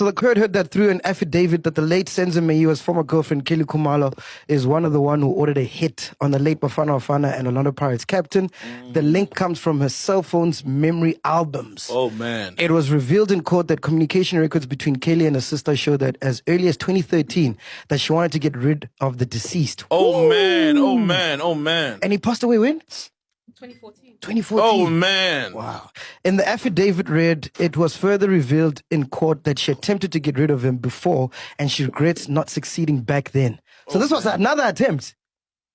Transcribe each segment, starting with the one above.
So the court heard that through an affidavit that the late Senzo Meyiwa's former girlfriend, Khumalo, is one of the one who ordered a hit on the late Bafana Bafana and Orlando Pirates captain. The link comes from her cell phone's memory albums. Oh, man. It was revealed in court that communication records between Kelly and her sister show that as early as 2013, that she wanted to get rid of the deceased. Oh, man. Oh, man. Oh, man. And he passed away when? 2014. 2014. Oh, man. Wow. In the affidavit read, it was further revealed in court that she attempted to get rid of him before and she regrets not succeeding back then. So this was another attempt.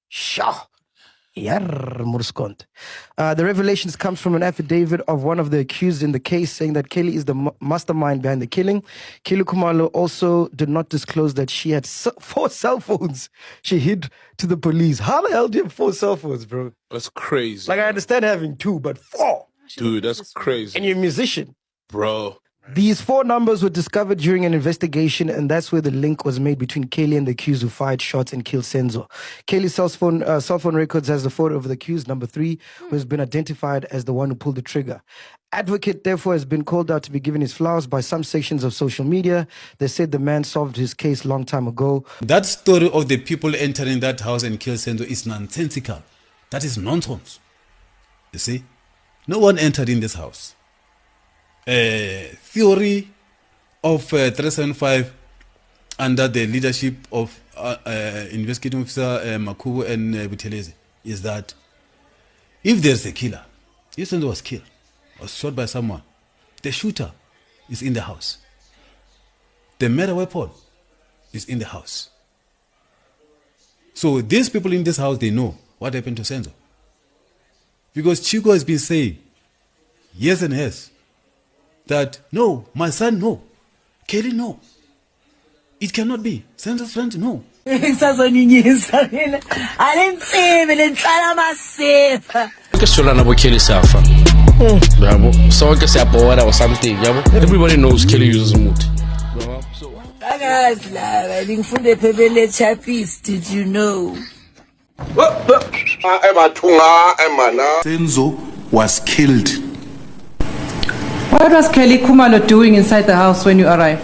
Shah. The revelations comes from an affidavit of one of the accused in the case saying that Kelly is the mastermind behind the killing. Kelly Khumalo also did not disclose that she had 4 cell phones she hid to the police. How the hell do you have 4 cell phones, bro? That's crazy. Like, I understand having 2, but 4. Dude, that's crazy. And you're a musician. Bro. These 4 numbers were discovered during an investigation, and that's where the link was made between Kelly and the accused who fired shots and killed Senzo. Kelly's cell phone records has the photo of the accused, number 3, who has been identified as the one who pulled the trigger. Advocate, therefore, has been called out to be given his flowers by some sections of social media. They said the man solved his case long time ago. That story of the people entering that house and kill Senzo is nonsensical. That is nonsense. You see? No one entered in this house. Theory of 375 under the leadership of investigating officer Makubu and Buthelezi is that if there's a killer, if Senzo was killed or shot by someone, the shooter is in the house. The murder weapon is in the house. So these people in this house, they know what happened to Senzo. Because Chico has been saying yes and yes that no, my son, no. Kelly, no. It cannot be. Senzo's friend, no. Everybody knows Kelly uses mood. Did you know? Senzo was killed. What was Kelly Khumalo doing inside the house when you arrived?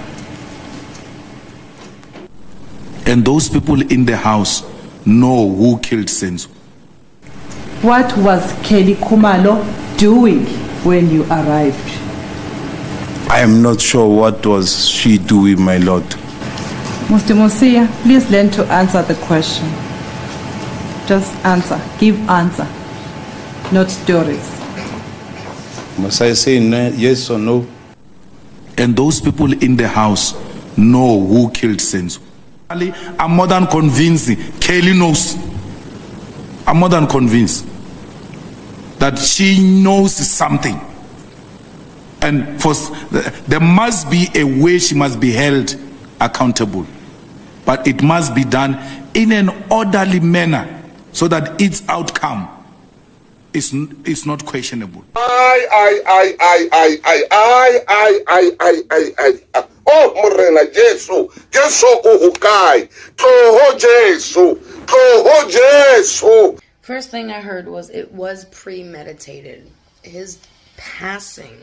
And those people in the house know who killed Senzo. What was Kelly Khumalo doing when you arrived? I am not sure what was she doing, my lord. Mr. Mosia, please learn to answer the question. Just answer. Give answer. Not stories. Must I say yes or no? And those people in the house know who killed Senzo. I'm more than convinced Kelly knows. I'm more than convinced that she knows something. And there must be a way she must be held accountable. But it must be done in an orderly manner so that its outcome is not questionable. Oh, Morena, Jesu uhukai, toho Jesu. First thing I heard was it was premeditated. His passing,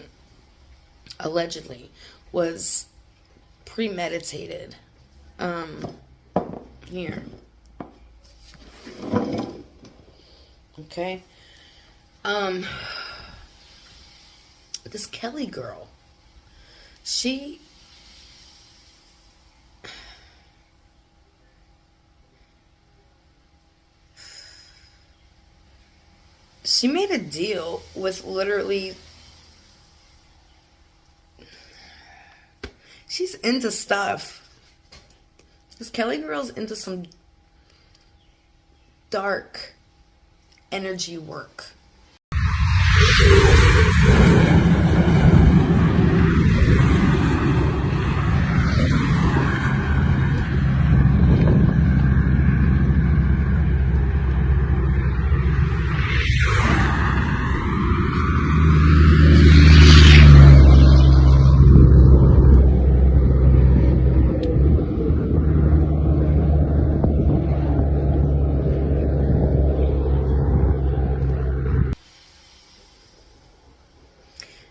allegedly, was premeditated. Here. Okay. This Kelly girl, she made a deal with literally, she's into stuff. This Kelly girl's into some dark energy work.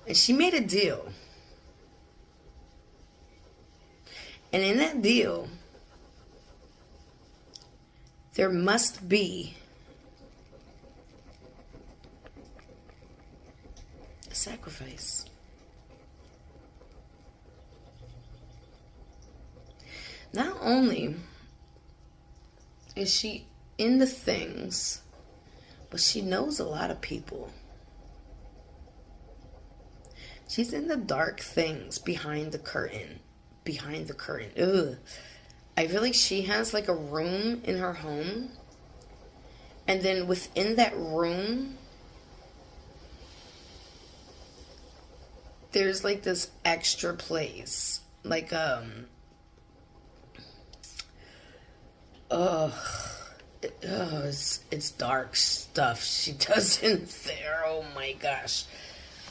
And she made a deal And in that deal, there must be a sacrifice. Not only is she in the things, but she knows a lot of people. She's in the dark things behind the curtain. Behind the curtain. Ugh. I feel like she has like a room in her home. And then within that room, there's like this extra place. Like, it's dark stuff she does in there. Oh my gosh.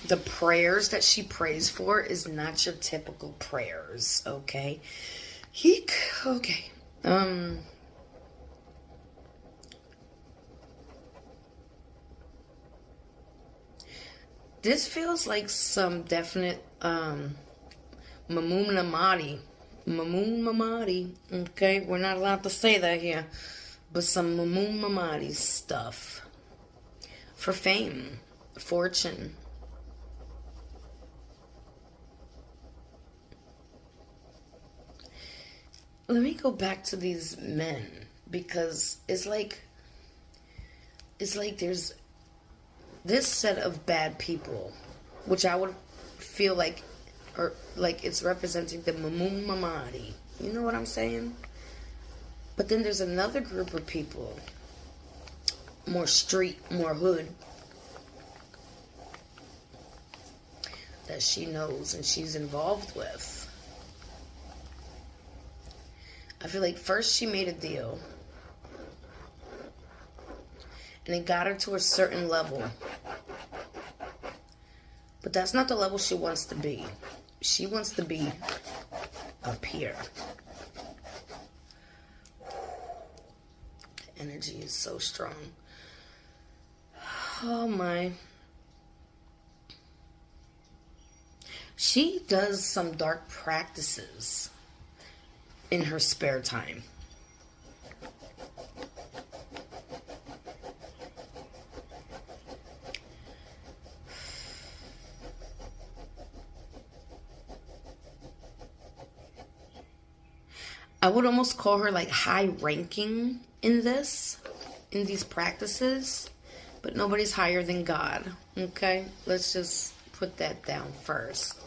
The prayers that she prays for is not your typical prayers, okay? Okay. This feels like some definite Mamumamadi. Okay? We're not allowed to say that here. But some Mamumamadi stuff. For fame. Fortune. Let me go back to these men, because it's like there's this set of bad people, which I would feel like, or like it's representing the Mamumamadi. You know what I'm saying? But then there's another group of people, more street, more hood, that she knows and she's involved with. I feel like first she made a deal, and it got her to a certain level. But that's not the level she wants to be. She wants to be up here. The energy is so strong. Oh my. She does some dark practices in her spare time. I would almost call her like high ranking in these practices, but nobody's higher than God. Okay? Let's just put that down first.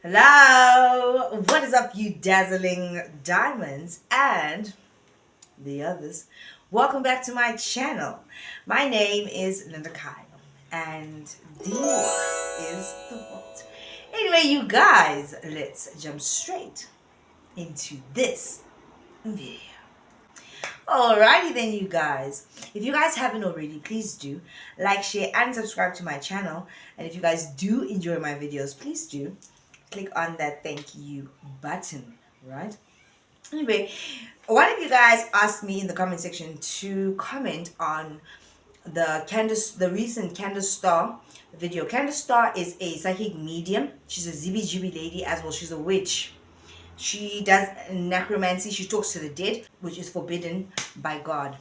Hello, what is up, you dazzling diamonds and the others? Welcome back to my channel. My name is Linda Kyle, and this is the vault. Anyway, you guys, let's jump straight into this video. Alrighty then, you guys. If you guys haven't already, please do like, share, and subscribe to my channel. And if you guys do enjoy my videos, please do click on that thank you button, right? Anyway, one of you guys asked me in the comment section to comment on the recent Kandis Star video. Kandis Star is a psychic medium. She's a zibby lady as well. She's a witch. She does necromancy. She talks to the dead, which is forbidden by God.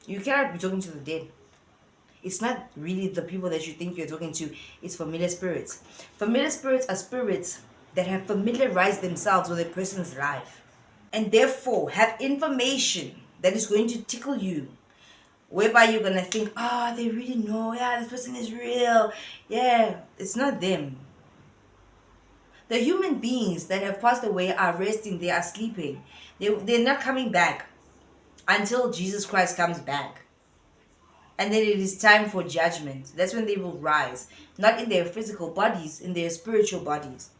You cannot be talking to the dead. It's not really the people that you think you're talking to. It's familiar spirits. Familiar spirits are spirits that have familiarized themselves with a person's life, and therefore have information that is going to tickle you, whereby you're going to think, oh, they really know. Yeah, this person is real. Yeah, it's not them. The human beings that have passed away are resting. They are sleeping. They're not coming back until Jesus Christ comes back. And then it is time for judgment. That's when they will rise. Not in their physical bodies, in their spiritual bodies.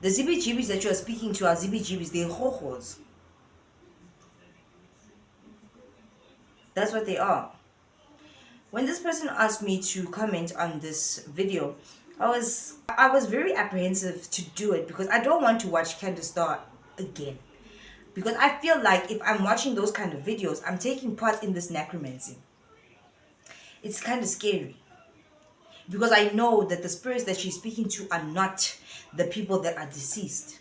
The ZBGBs that you are speaking to are ZBGBs, they're ho-hos. That's what they are. When this person asked me to comment on this video, I was very apprehensive to do it because I don't want to watch Kandis again. Because I feel like if I'm watching those kind of videos, I'm taking part in this necromancy. It's kind of scary. Because I know that the spirits that she's speaking to are not the people that are deceased.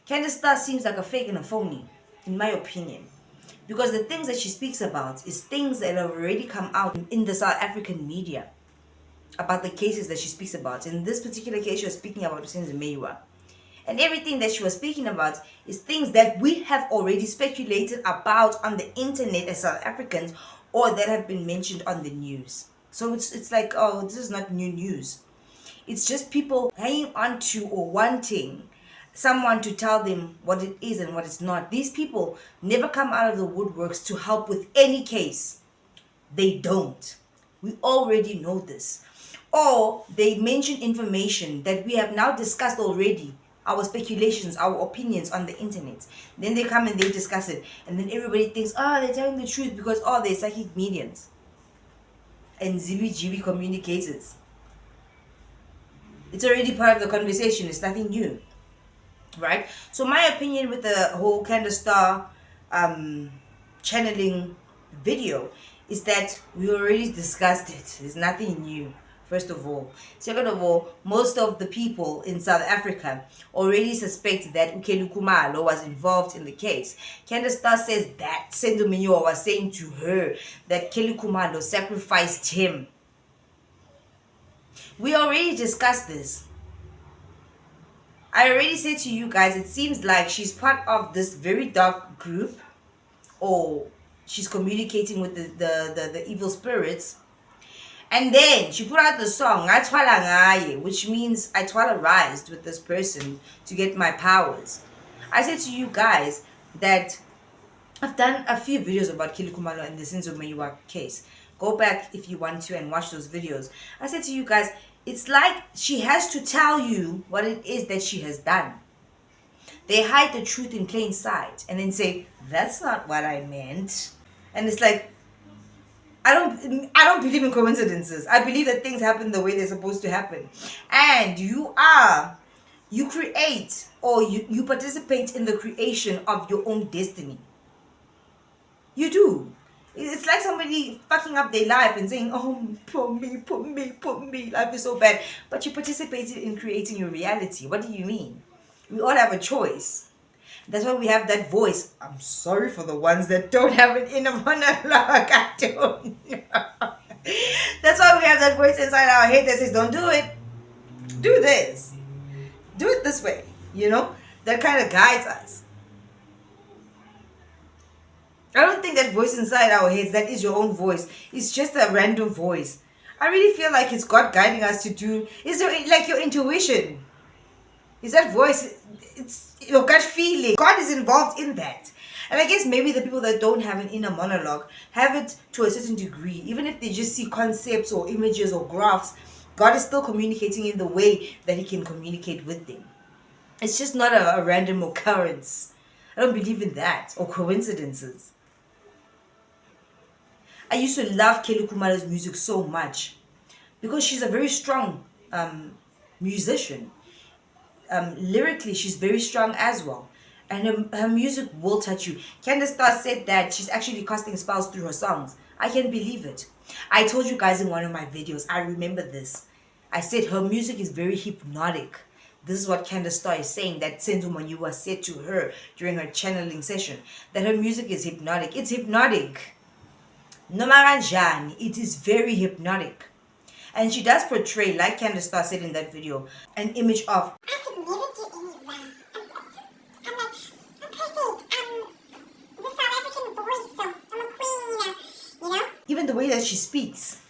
Kandis seems like a fake and a phony, in my opinion. Because the things that she speaks about is things that have already come out in the South African media. About the cases that she speaks about. In this particular case, she was speaking about Senzo Meyiwa. And everything that she was speaking about is things that we have already speculated about on the internet as South Africans, or that have been mentioned on the news. So it's like, oh, this is not new news. It's just people hanging on to or wanting someone to tell them what it is and what it's not. These people never come out of the woodworks to help with any case. They don't. We already know this. Or they mention information that we have now discussed already, our speculations, our opinions on the internet. Then they come and they discuss it, and then everybody thinks, oh, they're telling the truth because, oh, they're psychic mediums and ZBGB communicators. It's already part of the conversation. It's nothing new, right? So my opinion with the whole Kandis channeling video is that we already discussed it. It's nothing new, first of all. Second of all, most of the people in South Africa already suspect that Khumalo was involved in the case. Kandis says that Senzo Meyiwa was saying to her that Khumalo sacrificed him. We already discussed this. I already said to you guys, it seems like she's part of this very dark group, or she's communicating with the evil spirits. And then she put out the song Atwala Ngaye, which means I tolerized with this person to get my powers. I said to you guys that I've done a few videos about Khumalo and the Senzo Meyiwa case. Go back if you want to and watch those videos. I said to you guys, it's like she has to tell you what it is that she has done. They hide the truth in plain sight and then say, that's not what I meant. And it's like, I don't believe in coincidences. I believe that things happen the way they're supposed to happen. And you create, or you participate in the creation of your own destiny. You do. It's like somebody fucking up their life and saying, oh, poor me, life is so bad. But you participated in creating your reality. What do you mean? We all have a choice. That's why we have that voice. I'm sorry for the ones that don't have an inner monologue. I don't. That's why we have that voice inside our head that says, don't do it. Do this. Do it this way. You know? That kind of guides us. I don't think that voice inside our heads, that is your own voice. It's just a random voice. I really feel like it's God guiding us to do. Is there like your intuition? Is that voice, it's your gut feeling. God is involved in that. And I guess maybe the people that don't have an inner monologue have it to a certain degree. Even if they just see concepts or images or graphs, God is still communicating in the way that he can communicate with them. It's just not a random occurrence. I don't believe in that, or coincidences. I used to love Khumalo's music so much because she's a very strong musician. Lyrically, she's very strong as well. And her music will touch you. Kandis said that she's actually casting spells through her songs. I can believe it. I told you guys in one of my videos, I remember this. I said her music is very hypnotic. This is what Kandis is saying, that Senzo Meyiwa said to her during her channeling session, that her music is hypnotic. It's hypnotic. Noma kanjani, it is very hypnotic. And she does portray, like Kandis said in that video, an image of, I could never do any wrong. I'm perfect. The South African voice, so I'm a queen, you know? Even the way that she speaks,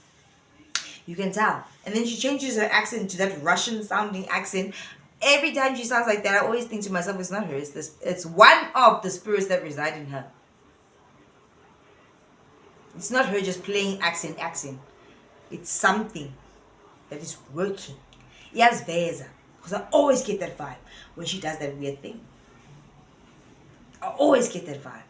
you can tell. And then she changes her accent to that Russian sounding accent. Every time she sounds like that, I always think to myself, it's not her, it's one of the spirits that reside in her. It's not her just playing accent. It's something that is working. Yes, Veza. Because I always get that vibe when she does that weird thing. I always get that vibe.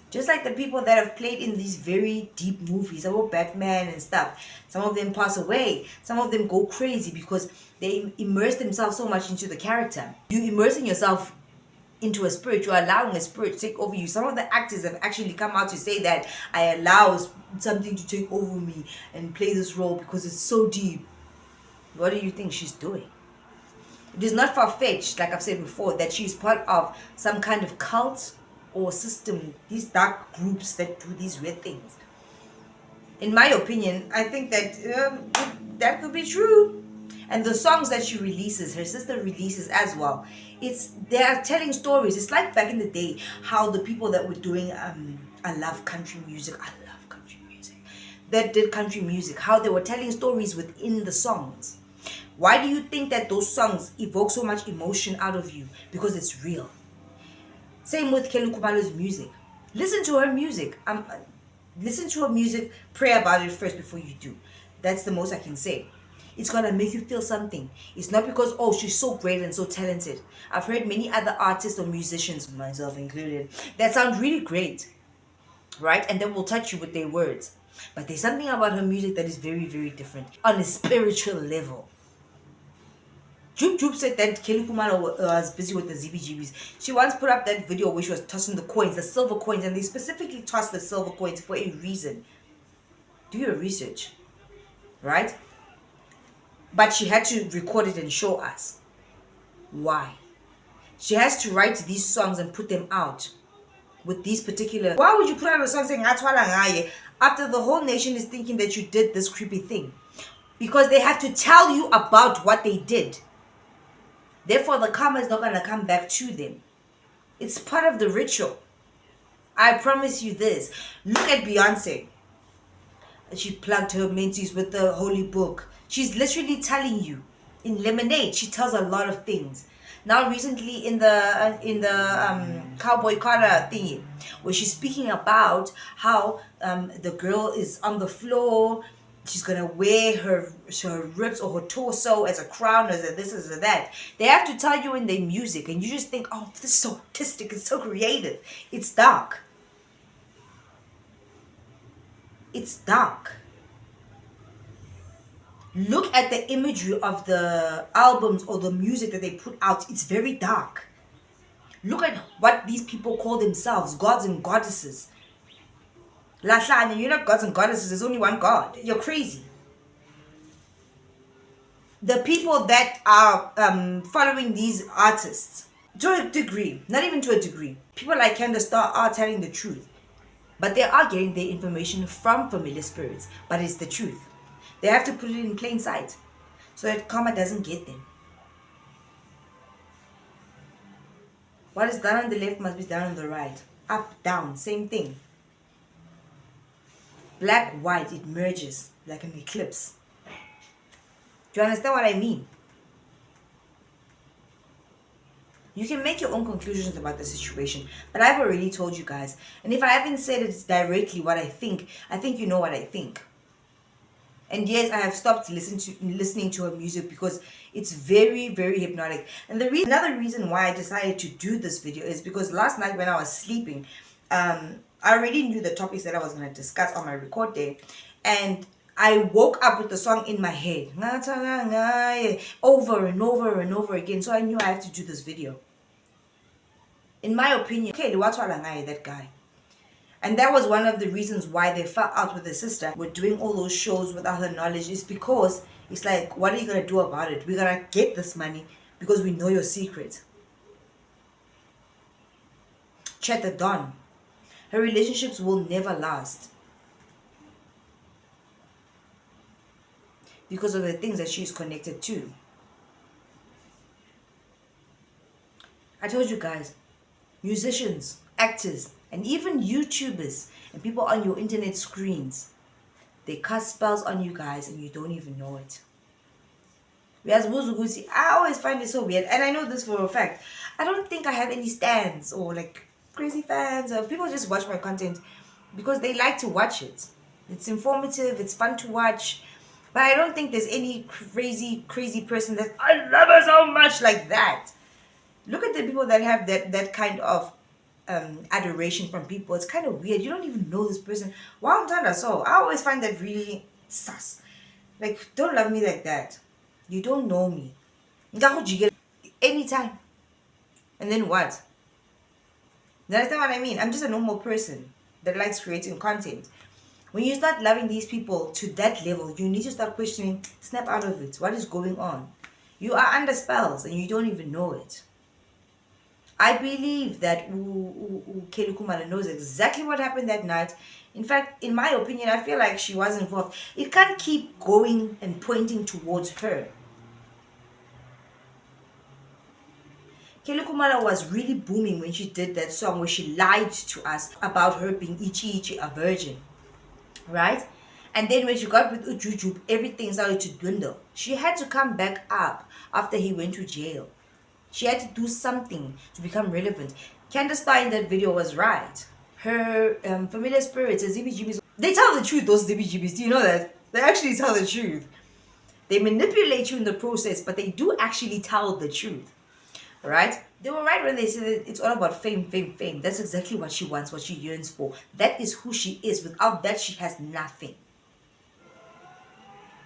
Just like the people that have played in these very deep movies about Batman and stuff. Some of them pass away. Some of them go crazy because they immerse themselves so much into the character. You immersing yourself into a spirit, you're allowing a spirit to take over you. Some of the actors have actually come out to say that I allow something to take over me and play this role because it's so deep. What do you think she's doing? It is not far-fetched, like I've said before, that she's part of some kind of cult or system, these dark groups that do these weird things. In my opinion, I think that that could be true. And the songs that she releases, her sister releases as well, they are telling stories. It's like back in the day, how the people that were doing I love country music, that did country music, how they were telling stories within the songs. Why do you think that those songs evoke so much emotion out of you? Because it's real. Same with Khumalo's music. Listen to her music. Listen to her music. Pray about it first before you do. That's the most I can say. It's gonna make you feel something. It's not because, oh, she's so great and so talented. I've heard many other artists or musicians, myself included, that sound really great, right? And then will touch you with their words. But there's something about her music that is very, very different on a spiritual level. Joop said that Kelly Khumalo was busy with the ZBGBs. She once put up that video where she was tossing the coins, the silver coins, and they specifically tossed the silver coins for a reason. Do your research, right? But she had to record it and show us why. She has to write these songs and put them out with these particular... Why would you put out a song saying after the whole nation is thinking that you did this creepy thing? Because they have to tell you about what they did. Therefore, the karma is not going to come back to them. It's part of the ritual. I promise you this. Look at Beyonce. She plugged her mentees with the holy book. She's literally telling you. In Lemonade, she tells a lot of things. Now, recently in the Cowboy Carter thingy, where she's speaking about how the girl is on the floor. She's gonna wear her ribs or her torso as a crown, as a this, as a that. They have to tell you in their music, and you just think, oh, this is so artistic, it's so creative. It's dark. It's dark. Look at the imagery of the albums or the music that they put out. It's very dark. Look at what these people call themselves, gods and goddesses. Lahlanya, you're not gods and goddesses. There's only one God. You're crazy. The people that are following these artists, to a degree, not even to a degree, people like Kandis are telling the truth. But they are getting their information from familiar spirits. But it's the truth. They have to put it in plain sight so that karma doesn't get them. What is done on the left must be done on the right. Up, down, same thing. Black, white, it merges like an eclipse. Do you understand what I mean? You can make your own conclusions about the situation, but I've already told you guys. And if I haven't said it directly what I think you know what I think. And yes, I have stopped listening to her music because it's very, very hypnotic. And another reason why I decided to do this video is because last night when I was sleeping, I already knew the topics that I was going to discuss on my record day. And I woke up with the song in my head. Over and over and over again. So I knew I had to do this video. In my opinion, okay, that guy. And that was one of the reasons why they fell out with their sister. We're doing all those shows without her knowledge. It's because it's like, what are you going to do about it? We're going to get this money because we know your secret. Chet the Don. Her relationships will never last. Because of the things that she's connected to. I told you guys, musicians, actors, and even YouTubers and people on your internet screens, they cast spells on you guys and you don't even know it. Whereas Wuzugusi, I always find it so weird, and I know this for a fact. I don't think I have any stands or like crazy fans or people just watch my content because they like to watch it. It's informative, it's fun to watch. But I don't think there's any crazy person that I love her so much like that. Look at the people that have that kind of adoration from people. It's kind of weird. You don't even know this person. Wow, so I always find that really sus. Like, don't love me like that. You don't know me. Anytime. And then what? That's not what I mean. I'm just a normal person that likes creating content. When you start loving these people to that level, you need to start questioning, snap out of it. What is going on? You are under spells and you don't even know it. I believe that Kelly Khumalo knows exactly what happened that night. In fact, in my opinion, I feel like she was involved. It can't keep going and pointing towards her. Kelly Khumalo was really booming when she did that song where she lied to us about her being Ichi, a virgin. Right? And then when she got with Ujujub, everything started to dwindle. She had to come back up after he went to jail. She had to do something to become relevant. Kandis in that video was right. Her familiar spirits, the ZBGBs, they tell the truth, those ZBGBs. Do you know that? They actually tell the truth. They manipulate you in the process, but they do actually tell the truth. Right? They were right when they said that it's all about fame. That's exactly what she wants, what she yearns for. That is who she is. Without that, she has nothing.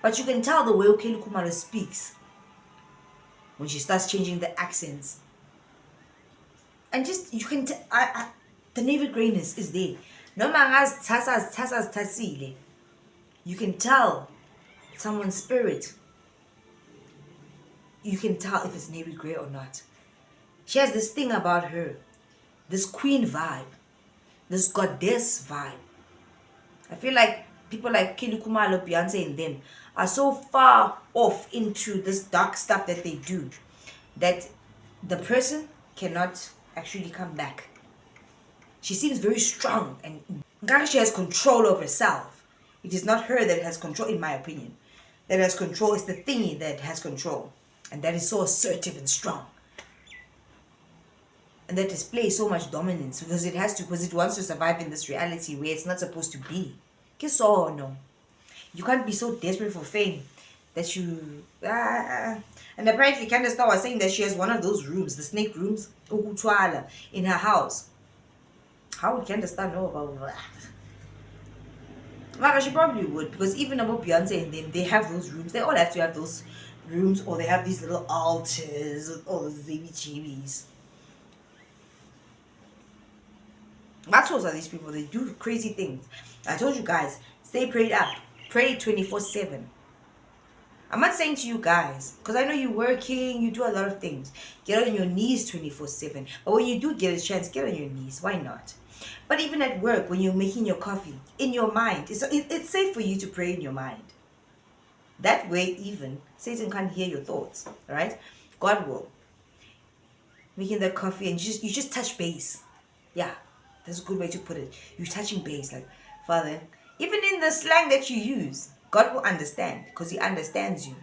But you can tell the way Kelly Khumalo speaks when she starts changing the accents. And just, you can tell, the navel grayness is there. No mangas tasile. You can tell someone's spirit. You can tell if it's navy gray or not. She has this thing about her, this queen vibe, this goddess vibe. I feel like people like Kelly Khumalo, Beyonce and them are so far off into this dark stuff that they do that the person cannot actually come back. She seems very strong and she has control of herself. It is not her that has control, in my opinion. That has control is the thingy that has control. And that is so assertive and strong. And that displays so much dominance because it has to, because it wants to survive in this reality where it's not supposed to be. Kiss or no. You can't be so desperate for fame that you and apparently Kandis was saying that she has one of those rooms, the snake rooms, in her house. How would Kandis know about that? Well, she probably would, because even about Beyonce and them, they have those rooms. They all have to have those rooms, or they have these little altars with all the ZBGBs. That's what are these people. They do crazy things. I told you guys, stay prayed up. Pray 24/7. I'm not saying to you guys, because I know you're working, you do a lot of things. Get on your knees 24/7. But when you do get a chance, get on your knees. Why not? But even at work, when you're making your coffee, in your mind, it's safe for you to pray in your mind. That way, even, Satan can't hear your thoughts. Right? God will. Making that coffee and you just touch base. Yeah. That's a good way to put it. You're touching base, like, Father, even in the slang that you use, God will understand because He understands you.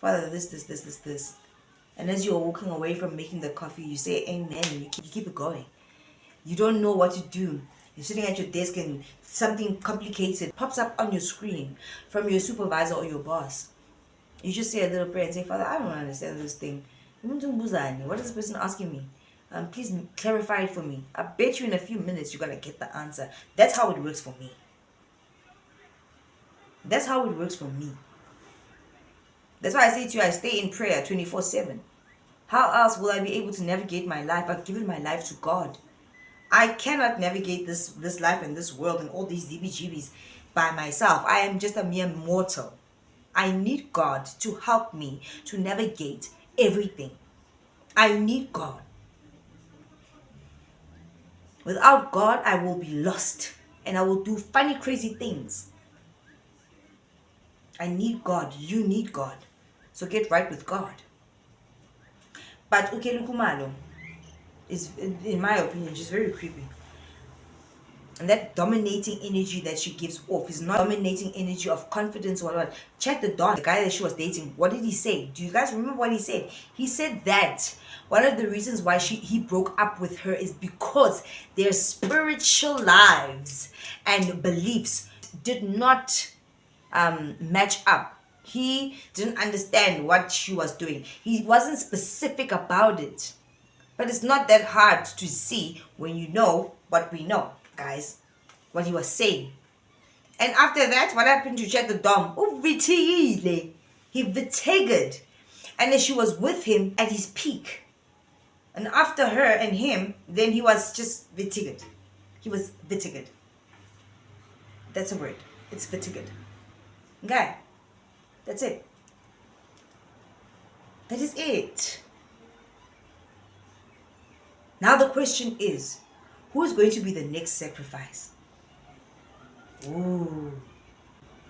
Father, this. And as you're walking away from making the coffee, you say amen and you keep it going. You don't know what to do. You're sitting at your desk and something complicated pops up on your screen from your supervisor or your boss. You just say a little prayer and say, Father, I don't understand this thing. What is this person asking me? Please clarify it for me. I bet you in a few minutes you're going to get the answer. That's how it works for me. That's how it works for me. That's why I say to you, I stay in prayer 24/7. How else will I be able to navigate my life? I've given my life to God. I cannot navigate this life and this world and all these DBGBs by myself. I am just a mere mortal. I need God to help me to navigate everything. I need God. Without God, I will be lost and I will do funny, crazy things. I need God. You need God. So get right with God. But Kelly Khumalo is, in my opinion, she's very creepy. And that dominating energy that she gives off is not dominating energy of confidence or whatever. Check the Don, the guy that she was dating. What did he say? Do you guys remember what he said? He said that One of the reasons why he broke up with her is because their spiritual lives and beliefs did not match up. He didn't understand what she was doing. He wasn't specific about it. But it's not that hard to see when you know what we know, guys. What he was saying. And after that, what happened to Chet the Dom? He vitigated. And then she was with him at his peak. And after her and him, then he was just vitigated. He was vitigated. That's a word. It's vitigated. Okay. That's it. That is it. Now the question is, who is going to be the next sacrifice? Ooh.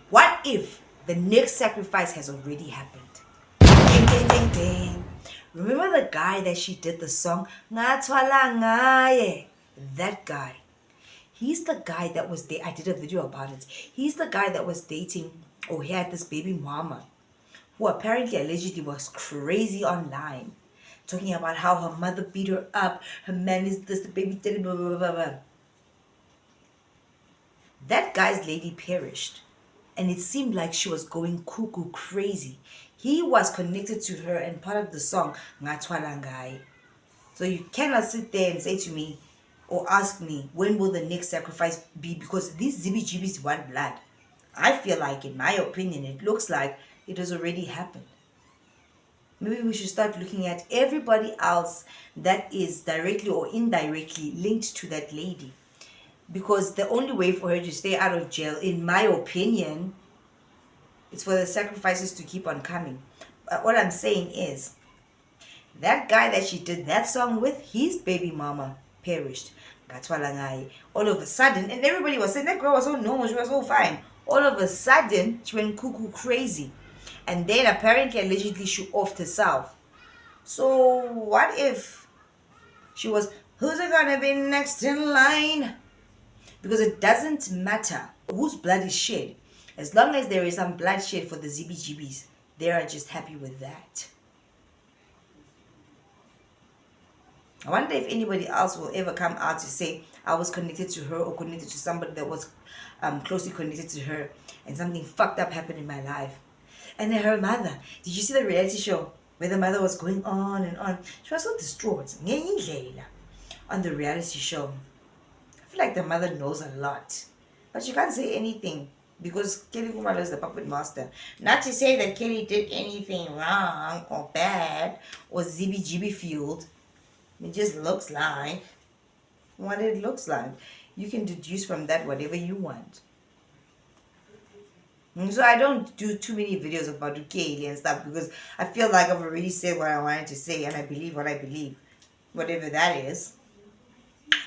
What if the next sacrifice has already happened? Ding, ding, ding, ding. Remember the guy that she did the song? Ngathwala ngaye. That guy. He's the guy that was there. I did a video about it. He's the guy that was dating, or he had this baby mama, who apparently allegedly was crazy online, talking about how her mother beat her up, her man is this, the baby did it, blah, blah, blah, blah. That guy's lady perished, and it seemed like she was going cuckoo crazy. He was connected to her and part of the song, Ngathwala ngaye. So you cannot sit there and say to me, or ask me, when will the next sacrifice be? Because these ZBGBs want blood. I feel like, in my opinion, it looks like it has already happened. Maybe we should start looking at everybody else that is directly or indirectly linked to that lady. Because the only way for her to stay out of jail, in my opinion, is for the sacrifices to keep on coming. But what I'm saying is, that guy that she did that song with, his baby mama perished. All of a sudden, and everybody was saying that girl was so normal, she was so fine. All of a sudden, she went cuckoo crazy. And then apparently, allegedly, she offed herself. So what if she was, who's it gonna be next in line? Because it doesn't matter whose blood is shed. As long as there is some bloodshed for the ZBGBs, they are just happy with that. I wonder if anybody else will ever come out to say, I was connected to her or connected to somebody that was closely connected to her and something fucked up happened in my life. And then her mother, did you see the reality show where the mother was going on and on? She was so distraught on the reality show. I feel like the mother knows a lot, but she can't say anything because Kelly Khumalo is the puppet master. Not to say that Kelly did anything wrong or bad or ZBGB fueled. It just looks like what it looks like. You can deduce from that whatever you want. And so I don't do too many videos about Kelly and stuff because I feel like I've already said what I wanted to say and I believe what I believe. Whatever that is.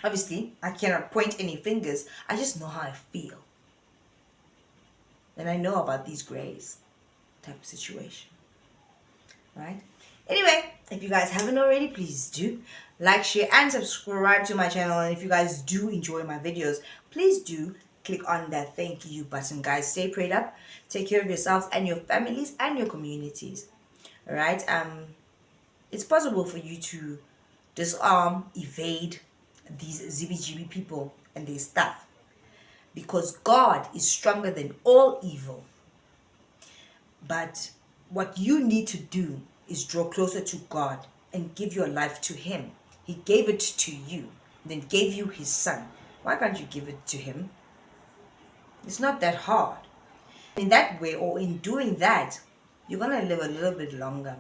Obviously, I cannot point any fingers. I just know how I feel. And I know about these grays type of situation. Right? Anyway, if you guys haven't already, please do like, share, and subscribe to my channel. And if you guys do enjoy my videos, please do click on that thank you button, guys. Stay prayed up. Take care of yourselves and your families and your communities. All right? It's possible for you to disarm, evade these ZBGB people and their stuff. Because God is stronger than all evil. But what you need to do is draw closer to God and give your life to Him. He gave it to you, then gave you His Son. Why can't you give it to Him? It's not that hard. In that way, or in doing that, you're going to live a little bit longer.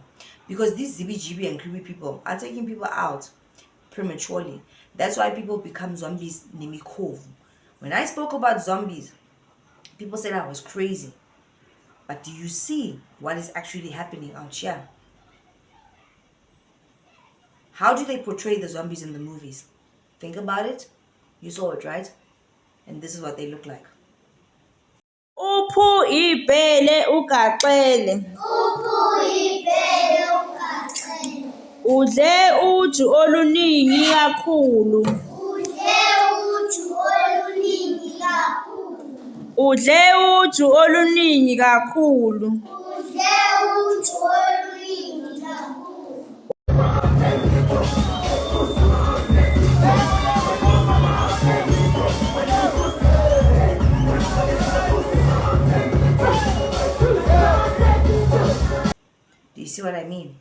Because these ZBGB and creepy people are taking people out prematurely. That's why people become zombies. When I spoke about zombies, people said I was crazy. But do you see what is actually happening out here? How do they portray the zombies in the movies? Think about it. You saw it, right? And this is what they look like. Uphu ibhele ugaxele. Udle uju oluningi kakhulu. Udle uju oluningi kakhulu. see what I mean?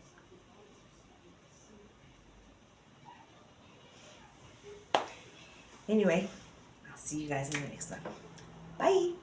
Anyway, I'll see you guys in the next one. Bye.